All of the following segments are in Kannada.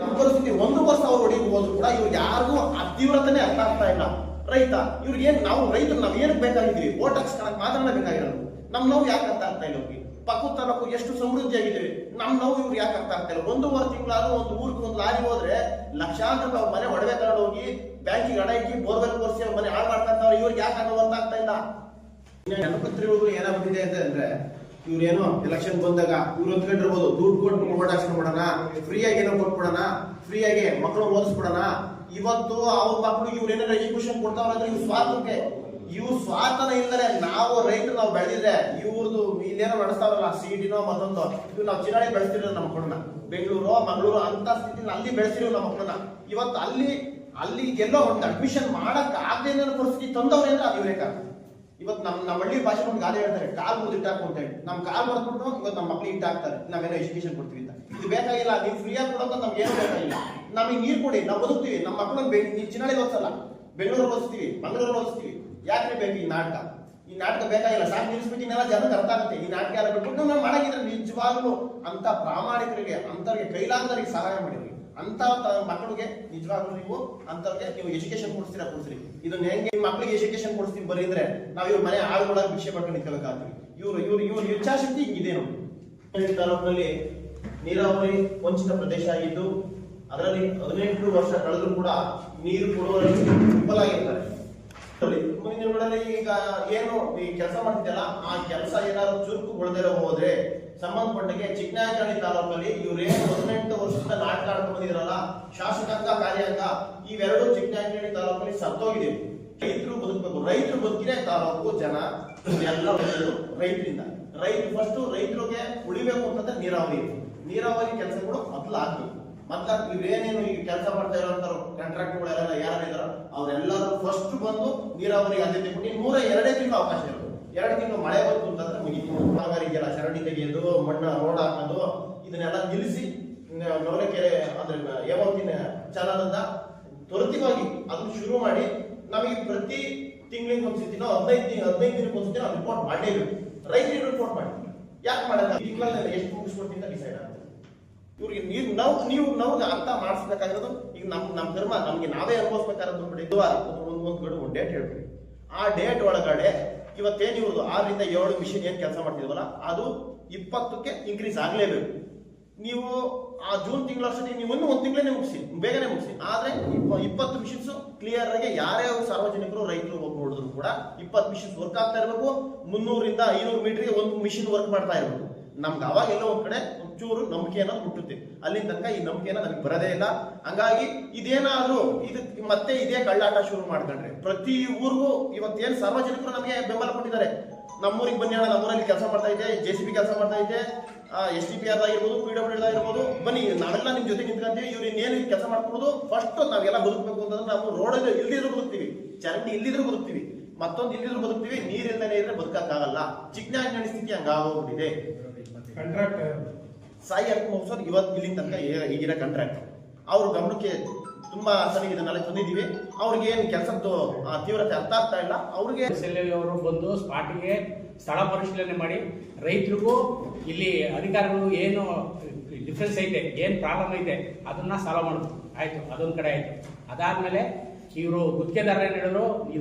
ನಮ್ಮ ಪರಿಸ್ಥಿತಿ 1 ವರ್ಷ ಅವ್ರು ಹೊಡಿಗೆ ಹೋದ್ರು ಕೂಡ ಇವ್ರು ಯಾರಿಗೂ ಆ ತೀವ್ರತೆನೇ ಅರ್ಥ ಆಗ್ತಾ ಇಲ್ಲ. ರೈತ ಇವ್ರಿಗೆ ಏನ್ ನಾವು ರೈತರು ನಾವ್ ಏನಕ್ಕೆ ಬೇಕಾಗಿದ್ದೀವಿ? ವೋಟ್ ಹಾಕ್ಸ್ಕೊಳಕ್ ಮಾತ್ರ ಬೇಕಾಗಿರೋದು. ನಮ್ ನೋವು ಯಾಕೆ ಅರ್ಥ ಆಗ್ತಾ ಇಲ್ಲ ಅವ್ರಿಗೆ? ಪಕ್ಕದ ತಾಲೂಕು ಎಷ್ಟು ಸಮೃದ್ಧಿ ಆಗಿದ್ದೀವಿ, ನಮ್ ನೋವು ಇವ್ರು ಯಾಕೆ ಅರ್ಥ ಆಗ್ತಾ ಇಲ್ಲ? 1.5 ತಿಂಗಳಾದ್ರೂ ಒಂದು ಊರಿಗೆ ಒಂದು ಲಾರಿ ಹೋದ್ರೆ ಲಕ್ಷಾಂತರ ರೂಪಾಯಿ ಮನೆ ಒಡವೆ ತಗೊಂಡು ಹೋಗಿ ಬ್ಯಾಂಕಿಗೆ ಹಣ ಇಕ್ಕಿ ಬೋರ್ವೆಲ್ ಕೋರ್ಸಿ ಅವ್ರ ಮನೆ ಹಾಳು ಮಾಡ್ಕೊಂತಾರೆ. ಇವ್ರಿಗೆ ಯಾಕೆ ಅನ್ನೋ ಅರ್ಥ ಆಗ್ತಾ ಇಲ್ಲ. ಜನಪತ್ರಿಗಳು ಏನಾಗ್ಬಿಟ್ಟಿದೆ ಅಂತಂದ್ರೆ ಇವ್ರೇನೋ ಎಲೆಕ್ಷನ್ ಬಂದಾಗ ಇವ್ರು ಹೊತ್ಕೊಂಡಿರ್ಬೋದು, ದುಡ್ಡು ಕೊಟ್ಟು ಓಟ್ ಹಾಕ್ಸ್ಕೊಂಡ್ಬಿಡೋಣ, ಫ್ರೀಯಾಗಿ ಏನೋ ಕೊಟ್ಬಿಡೋಣ, ಫ್ರೀಯಾಗಿ ಮಕ್ಕಳು ಓದಿಸ್ಬಿಡೋಣ. ಇವತ್ತು ಅವ್ರ ಮಕ್ಕಳಿಗೆ ಇವ್ರು ಏನಾದ್ರು ಎಜುಕೇಶನ್ ಕೊಡ್ತಾವ್ರಂದ್ರೆ ಇವ್ರು ಸ್ವಾರ್ಥಕ್ಕೆ, ಇವ್ರು ಸ್ವಾರ್ಥನ ಇಲ್ಲದೆ ನಾವು ರೈತರು ನಾವು ಬೆಳೆದಿದ್ರೆ ಇವ್ರದ್ದು ಇಲ್ಲೇನೋ ನಡೆಸ್ತಾವ್ರಲ್ಲ ಸಿಟಿನೋ ಮತ್ತೊಂದು ಇವ್ ನಾವು ಚಿರಾಡಿ ಬೆಳೆಸ್ತಿರೋ ನಮ್ಮ ಮಕ್ಕಳನ್ನ, ಬೆಂಗಳೂರು ಮಂಗಳೂರು ಅಂತ ಸ್ಥಿತಿನ ಅಲ್ಲಿ ಬೆಳೆಸಿರೋ ನಮ್ಮ ಮಕ್ಕಳನ್ನ. ಇವತ್ತು ಅಲ್ಲಿ ಎಲ್ಲೋ ಒಂದು ಅಡ್ಮಿಷನ್ ಮಾಡಕ್ ಆಗದೆ ಪರಿಸ್ಥಿತಿ ತಂದವ್ರೆ ಅಂದ್ರೆ ಅದು ಇವರೇ ಕಾರಣ. ಇವತ್ತು ನಮ್ಮ ಹಳ್ಳಿ ಭಾಷೆ ಒಂದು ಗಾದೆ ಹೇಳ್ತಾರೆ, ಕಾಲ್ ಮುರಿದು ಇಟ್ಟಾಕು ಅಂತ ಹೇಳಿ. ನಮ್ ಕಾಲ್ ಮರ್ದ್ಬಿಟ್ಟು ಇವತ್ತು ನಮ್ಮ ಮಕ್ಳಿಗೆ ಇಟ್ಟಾಕ್ತಾರೆ, ನಾವೇನೋ ಎಜುಕೇಶನ್ ಕೊಡ್ತೀವಿ ಅಂತ. ಇದು ಬೇಕಾಗಿಲ್ಲ, ನೀವು ಫ್ರೀಯಾಗಿ ಕೊಡೋಕೆ ನಮ್ಗೆ ಏನೂ ಬೇಕಾಗಿಲ್ಲ. ನಮಗೆ ನೀರು ಕೊಡಿ, ನಾವು ಬದುಕ್ತೀವಿ. ನಮ್ಮ ಮಕ್ಕಳನ್ನ ಚಿನ್ನಾಳಿ ಓದಿಸಲ್ಲ, ಬೆಂಗಳೂರು ಓದಿಸ್ತೀವಿ, ಮಂಗಳೂರು ಓದಿಸ್ತೀವಿ. ಯಾಕೆ ಬೇಕು ಈ ನಾಟಕ? ಈ ನಾಟಕ ಬೇಕಾಗಿಲ್ಲ, ಸಾಕು ನಿಲ್ಲಿಸ್ಬಿಟ್ಟು ಇನ್ನೆಲ್ಲ ಜನಕ್ಕೆ ಅರ್ಥ ಆಗುತ್ತೆ. ಈ ನಾಟಕ ಎಲ್ಲ ಬಿಟ್ಬಿಟ್ಟು ನಾವು ಮಾಡಾಗಿದ್ರೆ ನಿಜವಾಗ್ಲೂ ಅಂತ ಪ್ರಾಮಾಣಿಕರಿಗೆ ಅಂತವ್ರಿಗೆ ಕೈಲಾಗದವರಿಗೆ ಸಹಾಯ ಮಾಡಿದ್ರಿ. ಅಂತ ಮಕ್ಕಳಿಗೆ ನಿಜವಾಗ್ಲೂ ನೀವು ಅಂತವ್ರಿಗೆ ನೀವು ಎಜುಕೇಶನ್ ಕೊಡಿಸ್ರಿ. ಇದನ್ನ ಹೆಂಗೆ ಮಕ್ಕಳಿಗೆ ಎಜುಕೇಶನ್ ಕೊಡಿಸ್ತೀವಿ ಬರೀ ಅಂದ್ರೆ ನಾವು ಇವ್ರ ಮನೆ ಆಳುಗಳ ಭಿಕ್ಷೆ ಪಡ್ಕೊಂಡು ನಿಂತ್ಕೋಬೇಕಾಗ್ತೀವಿ. ಇವ್ರ ಇಚ್ಛಾಶಕ್ತಿ ಹಿಂಗಿದೆ ನೋಡಿ. ತಾಲೂಕಿನಲ್ಲಿ ನೀರಾವರಿ ವಂಚಿತ ಪ್ರದೇಶ ಆಗಿದ್ದು ಅದರಲ್ಲಿ 18 ವರ್ಷ ಕಳೆದ್ರು ಕೂಡ ನೀರು ಕೊಡುವಲ್ಲಿ ವಿಫಲಾಗಿರ್ತಾರೆ. ಮುಂದಿನ ದಿನಗಳಲ್ಲಿ ಈಗ ಏನು ಈ ಕೆಲಸ ಮಾಡ್ತಿದ್ದಲ್ಲ ಆ ಕೆಲಸ ಏನಾದ್ರು ಚುರುಕುಗೊಳ್ಳದೇ ಹೋದ್ರೆ ಸಂಬಂಧಪಟ್ಟಂಗೆ ಚಿಕ್ಕನಾಯಕನಹಳ್ಳಿ ತಾಲೂಕಲ್ಲಿ ಇವ್ರೇನು 18 ವರ್ಷದಿಂದ ನಾಟಕ ಆಡ್ಕೊಂಡು ಬಂದಿರಲ್ಲ, ಶಾಸಕಾಂಗ ಕಾರ್ಯಾಂಗ ಇವೆರಡು ಚಿಕ್ಕನಾಯಕನಹಳ್ಳಿ ತಾಲೂಕಲ್ಲಿ ಸತ್ತೋಗಿದೆ. ರೈತರು ಬದುಕಬೇಕು, ರೈತರು ಬದುಕಿನೇ ತಾಲೂಕು ಜನ ಎಲ್ಲ ರೈತರಿಂದ. ಫಸ್ಟ್ ರೈತರಿಗೆ ಉಳಿಬೇಕು ಅಂತಂದ್ರೆ ನೀರಾವರಿ ಕೆಲಸಗಳು ಮೊದಲಾಗ್ಬೇಕು. ಇವೇನೇನು ಈಗ ಕೆಲಸ ಮಾಡ್ತಾ ಇರೋಂಥ ಕಾಂಟ್ರಾಕ್ಟ್ಗಳೆಲ್ಲ ಯಾರು ಇದಾರೋ ಅವರೆಲ್ಲರೂ ಫಸ್ಟ್ ಬಂದು ನೀರಾವರಿ ಆದ್ಯತೆ ಕೊಟ್ಟು 102 ತಿಂಗಳು ಅವಕಾಶ ಇರೋದು. 2 ತಿಂಗಳು ಮಳೆ ಬಂತು ಅಂತಂದ್ರೆ ಮುಗಿತು. ಕಾಮಗಾರಿ ಇದೆಯಲ್ಲ, ಚರಂಡಿ ತೆಗೆಯೋದು, ಮಣ್ಣ ರೋಡ್ ಹಾಕೋದು, ಇದನ್ನೆಲ್ಲ ನಿಲ್ಲಿಸಿ ನವಲಕೆರೆ ಅಂದ್ರೆ ಯಾವತ್ತಿನ ಚಾನಲ್ನಿಂದ ತ್ವರಿತವಾಗಿ ಅದನ್ನು ಶುರು ಮಾಡಿ ನಮಗೆ ಪ್ರತಿ ತಿಂಗಳಿಗೆ ಒಂದ್ಸತಿನೋ 15 ದಿನಕ್ಕೆ ಒಂದ್ಸತಿ ನಾವು ರಿಪೋರ್ಟ್ ಮಾಡಲೇಬೇಕು. ರೈತರಿಗೆ ರಿಪೋರ್ಟ್ ಮಾಡಿ ಯಾಕೆ ಮಾಡಲ್ಲ? ತಿಂಗಳಲ್ಲಿ ಎಷ್ಟು ಮುಗಿಸ್ಕೊಡ್ತೀನಿ ಅಂತ ಡಿಸೈಡ್ ಆಗುತ್ತೆ. ಇವ್ರಿಗೆ ನೀವು ಅರ್ಥ ಮಾಡಿಸ್ಬೇಕಾಗಿರೋದು ಈಗ ನಮ್ಮ ಧರ್ಮ ನಮ್ಗೆ ನಾವೇ ಅನುಭವಿಸ್ಬೇಕಾಗಿರೋದು. ಒಂದು ಡೇಟ್ ಹೇಳ್ಬಿಡಿ. ಆ ಡೇಟ್ ಒಳಗಡೆ ಇವತ್ತೇನು ಇವ್ರದ್ದು 6 ರಿಂದ 7 ಮಿಷಿನ್ ಏನ್ ಕೆಲಸ ಮಾಡ್ತಿದ್ವಲ್ಲ ಅದು 20ಕ್ಕೆ ಇನ್ಕ್ರೀಸ್ ಆಗ್ಲೇಬೇಕು. ನೀವು ಆ ಜೂನ್ ತಿಂಗಳ ವರ್ಷಕ್ಕೆ ನೀವು ಒಂದು ತಿಂಗಳೇ ಮುಗಿಸಿ, ಬೇಗನೆ ಮುಗಿಸಿ. ಆದ್ರೆ 20 ಮಿಷಿನ್ಸ್ ಕ್ಲಿಯರ್ ಆಗಿ ಯಾರೇ ಸಾರ್ವಜನಿಕರು ರೈತರು ಹೋಗಿ ನೋಡಿದ್ರು ಕೂಡ 20 ಮಿಷಿನ್ಸ್ ವರ್ಕ್ ಆಗ್ತಾ ಇರಬೇಕು. 300 ರಿಂದ 500 ಮೀಟರ್ಗೆ ಒಂದು ಮಿಷಿನ್ ವರ್ಕ್ ಮಾಡ್ತಾ ಇರಬೇಕು. ನಮ್ಗೆ ಅವಾಗೆಲ್ಲ ಒಂದ್ ಕಡೆ ಒಂಚೂರು ನಂಬಿಕೆ ಅನ್ನೋದು ಹುಟ್ಟುತ್ತೆ. ಅಲ್ಲಿಂದ ತನಕ ಈ ನಂಬಿಕೆನ ನಮಗೆ ಬರದೇ ಇಲ್ಲ. ಹಂಗಾಗಿ ಇದೇನಾದ್ರೂ ಮತ್ತೆ ಇದೇ ಕಳ್ಳಾಟ ಶುರು ಮಾಡ್ಕೊಂಡ್ರೆ ಪ್ರತಿ ಊರಿಗೂ ಇವತ್ತೇನು ಸಾರ್ವಜನಿಕರು ನಮಗೆ ಬೆಂಬಲ ಕೊಟ್ಟಿದ್ದಾರೆ. ನಮ್ಮೂರಿಗೆ ಬನ್ನಿ ಅಣ್ಣ, ನಮ್ಮೂರಲ್ಲಿ ಕೆಲಸ ಮಾಡ್ತಾ ಇದೆ, JCB ಕೆಲಸ ಮಾಡ್ತಾ ಇದೆ, SDPR ಆಗಿರ್ಬೋದು, PWD ಆಗಿರ್ಬೋದು, ಬನ್ನಿ ನಾವೆಲ್ಲ ನಿಮ್ ಜೊತೆ ನಿಂತ್ಕೊಂತೀವಿ. ಇವ್ರು ಇನ್ನೇನು ಕೆಲಸ ಮಾಡ್ಕೊಡೋದು ಫಸ್ಟ್ ನಾವೆಲ್ಲ ಬದುಕಬೇಕು ಅಂತಂದ್ರೆ ನಾವು ರೋಡಲ್ಲಿ ಇಲ್ದಿದ್ರು ಬದುಕ್ತೀವಿ, ಚರಂಡಿ ಇಲ್ಲಿದ್ರು ಬದುಕ್ತೀವಿ, ಮತ್ತೊಂದು ಇಲ್ಲಿದ್ರು ಬದುಕ್ತೀವಿ. ನೀರಿಲ್ಲದೆ ಇದ್ರೆ ಬದುಕಕ್ಕಾಗಲ್ಲ. ಚಿಕ್ಕನಾಯಕನಹಳ್ಳಿ ಸ್ಥಿತಿ ಹಂಗಾಗೋಗ್ಬಿಟ್ಟಿದೆ. ಕಾಂಟ್ರಾಕ್ಟ್ ಸಾಯಿ ಅರ್ಕಮೋಸರ್ ಇವತ್ತು ಇಲ್ಲಿಂದ ತನಕ ಈಗಿರೋ ಕಾಂಟ್ರಾಕ್ಟ್ ಅವ್ರ ಗಮನಕ್ಕೆ ತುಂಬಾ ಸರಿಯಾಗಿ ಇದನ್ನೆಲ್ಲ ತಂದಿದ್ದೀವಿ. ಅವ್ರಿಗೆ ಏನು ಕೆಲಸದ್ದು ತೀವ್ರತೆ ಅರ್ಥ ಆಗ್ತಾ ಇಲ್ಲ. ಅವ್ರಿಗೆ ಅವರು ಬಂದು ಸ್ಪಾಟಿಗೆ ಸ್ಥಳ ಪರಿಶೀಲನೆ ಮಾಡಿ ರೈತರಿಗೂ ಇಲ್ಲಿ ಅಧಿಕಾರಿಗಳು ಏನು ಡಿಫ್ರೆನ್ಸ್ ಐತೆ, ಏನು ಪ್ರಾಬ್ಲಮ್ ಐತೆ ಅದನ್ನ ಸಾಲ್ವ್ ಮಾಡೋದು ಆಯ್ತು. ಅದೊಂದು ಕಡೆ ಆಯ್ತು. ಅದಾದ್ಮೇಲೆ ಇವರು ಗುತ್ತಿಗೆದಾರ ಏನು ಹೇಳಿದ್ರು,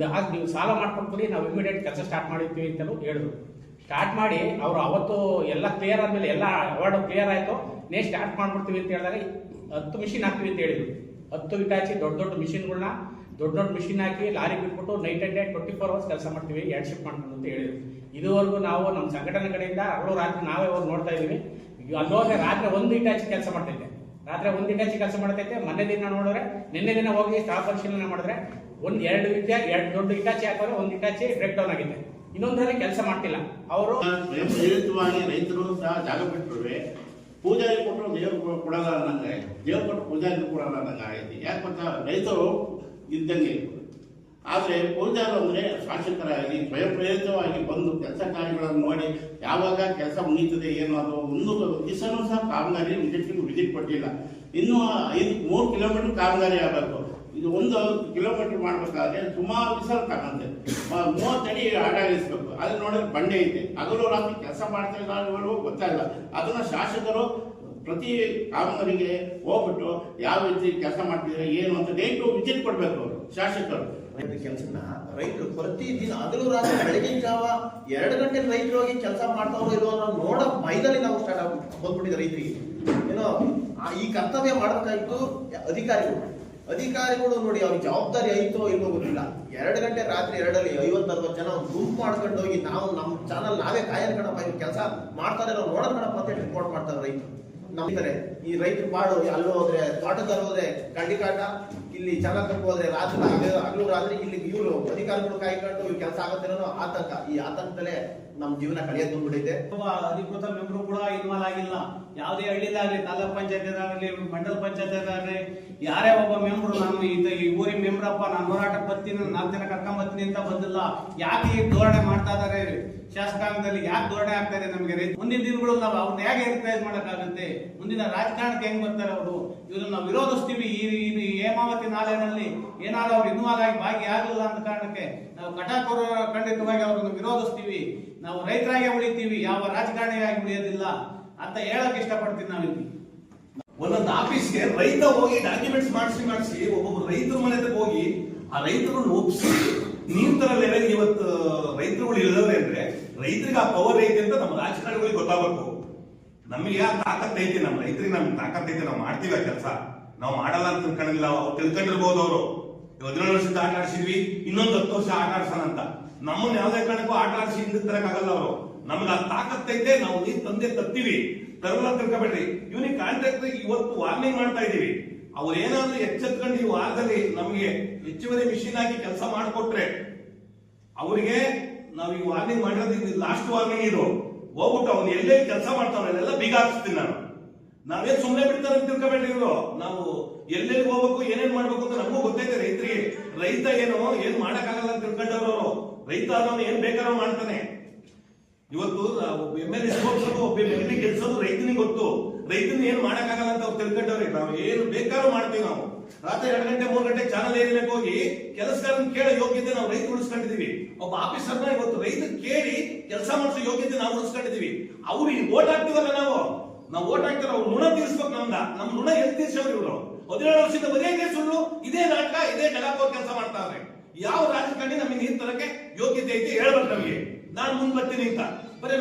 ನೀವು ಸಾಲ ಮಾಡ್ಕೊಟ್ಬಿಡಿ, ನಾವು ಇಮಿಡಿಯೇಟ್ ಕೆಲಸ ಸ್ಟಾರ್ಟ್ ಮಾಡಿರ್ತೀವಿ ಅಂತಲೂ ಹೇಳಿದ್ರು. ಸ್ಟಾರ್ಟ್ ಮಾಡಿ ಅವರು ಅವತ್ತು ಎಲ್ಲ ಕ್ಲಿಯರ್ ಆದ್ಮೇಲೆ ಎಲ್ಲ ಅವಾರ್ಡ್ ಕ್ಲಿಯರ್ ಆಯ್ತು, ಸ್ಟಾರ್ಟ್ ಮಾಡ್ಬಿಡ್ತೀವಿ ಅಂತ ಹೇಳಿದಾಗ 10 ಮಿಷಿನ್ ಹಾಕ್ತೀವಿ ಅಂತ ಹೇಳಿದ್ರು. 10 ಇಟಾಚಿ ದೊಡ್ಡ ಮಿಷಿನ್ಗಳನ್ನ ದೊಡ್ಡ ಮಿಷಿನ್ ಹಾಕಿ ಲಾರಿ ಬಿಟ್ಬಿಟ್ಟು ನೈಟ್ ಅಂಡ್ ಡೇ 24 ಅವರ್ಸ್ ಕೆಲಸ ಮಾಡ್ತೀವಿ, 2 ಶಿಫ್ಟ್ ಮಾಡ್ಕೊಂಡು ಅಂತ ಹೇಳಿದ್ರು. ಇದುವರೆಗೂ ನಾವು ನಮ್ಮ ಸಂಘಟನೆ ಕಡೆಯಿಂದ ಹಗಲು ರಾತ್ರಿ ನಾವೇ ಹೋಗಿ ನೋಡ್ತಾ ಇದೀವಿ. ಅಲ್ಲೋದ್ರೆ ರಾತ್ರಿ 1 ಇಟಾಚಿ ಕೆಲಸ ಮಾಡ್ತೈತೆ, ರಾತ್ರಿ 1 ಇಟಾಚಿ ಕೆಲಸ ಮಾಡ್ತೈತೆ. ಮೊನ್ನೆ ದಿನ ನೋಡಿದ್ರೆ ನಿನ್ನೆ ದಿನ ಹೋಗಿ ಸ್ಥಳ ಪರಿಶೀಲನೆ ಮಾಡಿದ್ರೆ 2 ದೊಡ್ಡ ಇಟಾಚಿ ಹಾಕಿದ್ರೆ 1 ಇಟಾಚಿ ಬ್ರೇಕ್ ಡೌನ್ ಆಗಿದೆ, ಇನ್ನೊಂದ್ರಲ್ಲಿ ಕೆಲಸ ಮಾಡ್ತಿಲ್ಲ. ಅವರು ಪ್ರೇರಿತವಾಗಿ ರೈತರು ಸಹ ಜಾಗ ಬಿಟ್ಟರು. ಪೂಜಾರಿ ಕೊಟ್ಟರು ದೇವ್ರು ಕೊಡಲ್ಲ ಅನ್ನಂಗೆ, ದೇವ್ರು ಕೊಟ್ಟರು ಪೂಜಾರಿ ಕೊಡಲ್ಲ ಅನ್ನಂಗೆ ಆಗೈತಿ. ಯಾಕೆ ಗೊತ್ತಾ, ರೈತರು ಇದ್ದಂಗೆ. ಆದರೆ ಪೂಜಾರು ಅಂದರೆ ಶಾಸಕರಾಗಿ ಸ್ವಯಂ ಪ್ರೇರಿತವಾಗಿ ಬಂದು ಕೆಲಸ ಕಾರ್ಯಗಳನ್ನು ನೋಡಿ ಯಾವಾಗ ಕೆಲಸ ಮುಗೀತದೆ ಏನು ಅದು ಒಂದು ದಿವಸನೂ ಸಹ ಕಾಮಗಾರಿ ವಿಸಿಟ್ ಕೊಟ್ಟಿಲ್ಲ. ಇನ್ನೂ 3 ಕಿಲೋಮೀಟರ್ ಕಾಮಗಾರಿ ಆಗಬೇಕು. ಇದು 1 ಕಿಲೋಮೀಟರ್ ಮಾಡ್ಬೇಕಾದ್ರೆ ಸುಮಾರು ದಿವಸ ತಗೊಂತೆ 30 ಅಡಿ ಅಡಾಗಿಸ್ಬೇಕು. ಅಲ್ಲಿ ನೋಡಿದ್ರೆ ಬಂಡೆ ಐತೆ, ಹಗಲು ರಾತ್ರಿ ಕೆಲಸ ಮಾಡ್ತಾ ಇದ್ದಾರೆ ಗೊತ್ತಾಗಿಲ್ಲ. ಅದನ್ನ ಶಾಸಕರು ಪ್ರತಿ ಕಾಮಗಾರಿಗೆ ಹೋಗ್ಬಿಟ್ಟು ಯಾವ ರೀತಿ ಕೆಲಸ ಮಾಡ್ತಿದ್ರೆ ಏನು ಅಂತ ಡೇಟು ವಿಸಿಟ್ ಕೊಡ್ಬೇಕು ಅವರು ಶಾಸಕರು. ಕೆಲಸನ ರೈತರು ಪ್ರತಿದಿನ ಹಗಲು ರಾತ್ರಿ ಬೆಳಗಿನ ಜಾವ 2 ಗಂಟೆ ರೈತರು ಹೋಗಿ ಕೆಲಸ ಮಾಡ್ತಾವ್ರು ಇರೋ ನೋಡೋ ಮೈದಲ್ಲಿ ನಾವು ಸ್ಟಾರ್ಟ್ ಬಂದ್ಬಿಟ್ಟಿದೆ ರೈತರಿಗೆ. ಏನೋ ಈ ಕರ್ತವ್ಯ ಮಾಡಬೇಕಾಗಿತ್ತು ಅಧಿಕಾರಿಗಳು ನೋಡಿ ಅವ್ರಿಗೆ ಜವಾಬ್ದಾರಿ ಐತೋ ಇಲ್ವೋ ಗೊತ್ತಿಲ್ಲ. 2 ಗಂಟೆ ರಾತ್ರಿ 2ರಲ್ಲಿ 50-60 ಜನ ಒಂದು ಗುಂಪು ಮಾಡ್ಕೊಂಡು ಹೋಗಿ ನಾವು ನಮ್ಮ ಚಾನಲ್ ನಾವೇ ಕಾಯನ್ ಕಣಪ್ಪ ಇವ್ರು ಕೆಲಸ ಮಾಡ್ತಾರೆ ನಾವು ನೋಡೋಣ ಕಣಪ್ಪ ಅಂತ ರಿಪೋರ್ಟ್ ಮಾಡ್ತಾರೆ ರೈತರು. ನಮ್ತಾರೆ ಈ ರೈತರು ಪಾಡು ಅಲ್ಲೂ ಹೋದ್ರೆ ತೋಟದಲ್ಲಿ ಹೋದ್ರೆ ಕಡ್ಡಿಕಾಟ, ಇಲ್ಲಿ ಚೆನ್ನಾಗಿ ಹೋದ್ರೆ ರಾತ್ರಿ ಹಗಲು ರಾತ್ರಿ ಇಲ್ಲಿ ಇವರು ಅಧಿಕಾರಿಗಳು ಕಾಯ್ಕೊಂಡು ಇವ್ರು ಕೆಲಸ ಆಗುತ್ತೆ ಅನ್ನೋ ಆತಂಕ. ಈ ಆತಂಕದಲ್ಲೇ ನಮ್ಮ ಜೀವನ ಕಳೆಯೋದು ಬಂದ್ಬಿಟ್ಟೈತೆ. ಅಧಿಕೃತ ಮೆಂಬರು ಕೂಡ ಇನ್ವಾಲ್ವ್ ಆಗಿಲ್ಲ. ಯಾವುದೇ ಹಳ್ಳಿಲಾಗ್ಲಿ, ತಾಲೂಕ್ ಪಂಚಾಯತ್ ಆಗಲಿ, ಮಂಡಲ ಪಂಚಾಯತ್ ಆಗಲಿ, ಯಾರೇ ಒಬ್ಬ ಮೆಂಬರು ನಾನು ಈ ಊರಿನ ಮೆಂಬರಪ್ಪ ನಾನು ಹೋರಾಟಕ್ಕೆ ಬರ್ತೀನಿ, 4 ಜನ ಕರ್ಕೊಂಡ್ ಬರ್ತೀನಿ ಅಂತ ಬಂದಿಲ್ಲ. ಯಾಕೆ ಈ ಧೋರಣೆ ಮಾಡ್ತಾ ಇದಾರೆ ಶಾಸಕಾಂಗದಲ್ಲಿ? ಯಾಕೆ ಧೋರಣೆ ಆಗ್ತಾರೆ? ನಮಗೆ ಮುಂದಿನ ದಿನಗಳು ನಾವು ಅವ್ರನ್ನ ಹೇಗೆ ಎನ್ಕರೇಜ್ ಮಾಡಕ್ಕಾಗುತ್ತೆ? ಮುಂದಿನ ರಾಜಕಾರಣಕ್ಕೆ ಹೆಂಗ್ ಬರ್ತಾರೆ ಅವರು? ಇವ್ರನ್ನ ನಾವು ವಿರೋಧಿಸ್ತೀವಿ. ಈ ಹೇಮಾವತಿ ನಾಲೆನಲ್ಲಿ ಏನಾದ್ರು ಅವ್ರು ಇನ್ವಾಲ್ವ್ ಆಗಿ ಭಾಗಿಯಾಗಲಿಲ್ಲ ಅಂತ ಕಾರಣಕ್ಕೆ ನಾವು ಕಟಾಕೋರ ಖಂಡಿತವಾಗಿ ಅವ್ರನ್ನ ವಿರೋಧಿಸ್ತೀವಿ. ನಾವು ರೈತರಾಗಿ ಉಳಿತೀವಿ, ಯಾವ ರಾಜಕಾರಣಿಯಾಗಿ ಉಳಿಯೋದಿಲ್ಲ ಅಂತ ಹೇಳಕ್ ಇಷ್ಟಪಡ್ತೀನಿ. ನಾವಿಲ್ಲಿ ಒಂದೊಂದು ಆಫೀಸ್ಗೆ ರೈತ ಹೋಗಿ ಡಾಕ್ಯುಮೆಂಟ್ಸ್ ಮಾಡಿಸಿ ಒಬ್ಬೊಬ್ಬರು ರೈತರ ಮನೆ ಹೋಗಿ ಆ ರೈತರನ್ನು ಒಪ್ಪಿಸಿ ನೀನ್ ತರ ಲೆವೆಲ್ ಇವತ್ತು ರೈತರುಗಳು ಇಳಿದವ್ರೆ ಅಂದ್ರೆ ರೈತರಿಗೆ ಆ ಪವರ್ ಐತೆ ಅಂತ ನಮ್ಮ ರಾಜಕಾರಣಿಗಳಿಗೆ ಗೊತ್ತಾಗಬೇಕು. ನಮಗೆ ಆ ತಾಕತ್ತೈತೆ, ನಮ್ಮ ರೈತರಿಗೆ ನಮ್ಗೆ ತಾಕತ್ತೈತೆ, ನಾವು ಮಾಡ್ತೀವಿ ಆ ಕೆಲಸ. ನಾವು ಮಾಡಲ್ಲ ಅಂತ ತಿಳ್ಕೊಂಡಿಲ್ಲ. ಅವ್ರು ತಿಳ್ಕೊಂಡಿರ್ಬೋದು. ಅವರು 17 ವರ್ಷದ ಆಟ ಆಡಿಸಿದ್ವಿ, ಇನ್ನೊಂದು 10 ವರ್ಷ ಆಟ ಆಡ್ಸೋಣ ಅಂತ. ನಮ್ಮನ್ನ ಯಾವ್ದೇ ಕಾರಣಕ್ಕೂ ಆಟ ಆಡಿಸಿ ಹಿಂದಕ್ಕೆ ತರಕಾಗಲ್ಲ ಅವರು. ನಮ್ಗೆ ಆ ತಾಕತ್ತೈತೆ. ನಾವು ನೀರು ತಂದೆ ತತ್ತೀವಿ, ತರಲ್ಲ ತಿಳ್ಕೊಬೇಡ್ರಿ. ಇವನಿಗೆ ಕಾಂಟ್ರಾಕ್ಟ್ ಇವತ್ತು ವಾರ್ನಿಂಗ್ ಮಾಡ್ತಾ ಇದೀವಿ. ಅವ್ರು ಏನಾದ್ರು ಎಚ್ಚೆತ್ಕೊಂಡು ಈ ವಾರದಲ್ಲಿ ನಮಗೆ ಹೆಚ್ಚುವರಿ ಮಿಷಿನ್ ಹಾಕಿ ಕೆಲಸ ಮಾಡಿಕೊಟ್ರೆ ಅವರಿಗೆ ನಾವು ಈ ವಾರ್ನಿಂಗ್ ಮಾಡಿರೋದು ಲಾಸ್ಟ್ ವಾರ್ನಿಂಗ್ ಇದು. ಹೋಗ್ಬಿಟ್ಟು ಅವ್ನು ಎಲ್ಲೇ ಕೆಲಸ ಮಾಡ್ತಾವನ್ನೆಲ್ಲ ಬೀಗ ಹಾಕಿಸ್ತೀನಿ ನಾನು. ನಾವೇನ್ ಸುಮ್ಮನೆ ಬಿಡ್ತಾರೆ ಅಂತ ತಿಳ್ಕೊಬೇಡ್ರಿ. ಇವರು ನಾವು ಎಲ್ಲೆಲ್ಲಿ ಹೋಗ್ಬೇಕು, ಏನೇನ್ ಮಾಡ್ಬೇಕು ಅಂತ ನಮಗೂ ಗೊತ್ತೈತೆ. ರೈತರಿಗೆ ರೈತ ಏನ್ ಮಾಡಕ್ಕಾಗಲ್ಲ ಅಂತ ತಿಳ್ಕೊಂಡವ್ರು. ರೈತ ಅದನ್ನು ಏನ್ ಬೇಕಾದ್ರೂ ಮಾಡ್ತಾನೆ. ಇವತ್ತು ಒಬ್ಬ MLA ಸೋಲ್ಸೋದು, ಒಬ್ಬ MLA ಗೆಲ್ಸೋದು ರೈತನಿಗೆ ಗೊತ್ತು. ರೈತನ ಏನ್ ಮಾಡಕ್ಕಾಗಲ್ಲ ಅಂತ ಅವ್ರು ತಿಳ್ಕೊಂಡವ್ರೆ. ನಾವು ಏನು ಬೇಕಾದ್ರೂ ಮಾಡ್ತೀವಿ. ನಾವು ರಾತ್ರಿ 2 ಗಂಟೆ 3 ಗಂಟೆ ಚಾನಲ್ ಏರಿಯಾಕ್ಕೆ ಹೋಗಿ ಕೆಲಸಗಾರನ ಕೇಳೋ ಯೋಗ್ಯತೆ ನಾವು ರೈತ ಉಳಿಸ್ಕೊಂಡಿದೀವಿ. ಒಬ್ಬ ಆಫೀಸರ್ನ ಇವತ್ತು ರೈತ ಕೇಳಿ ಕೆಲಸ ಮಾಡಿಸೋ ಯೋಗ್ಯತೆ ನಾವು ಉಳಿಸ್ಕೊಂಡಿದೀವಿ. ಅವ್ರಿಗೆ ಓಟ್ ಹಾಕ್ತಿವಲ್ಲ ನಾವು ಓಟ್ ಹಾಕ್ತಾರ, ಅವ್ರು ಋಣ ತೀರ್ಸ್ಬೇಕು. ನಮ್ಮ ಋಣ ಎಲ್ಲಿ ತೀರ್ಸೋರು ಇವರು? 17 ವರ್ಷದ ಬರೀ ಸುಳ್ಳು, ಇದೇ ನಾಟಕ, ಇದೇ ಜಗಾಕೋರ್ ಕೆಲಸ ಮಾಡ್ತಾವ್ರೆ. ಯಾವ ರಾಜಕಾರಣಿ ನಮಗೆ ನೀರ್ ತರಕ್ಕೆ ಯೋಗ್ಯತೆ ಐತೆ ಹೇಳ್ಬೇಕು ನಮಗೆ. ನಾನು ಮುಂದ್ ಬರ್ತೀನಿ ಅಂತ ಬರೀ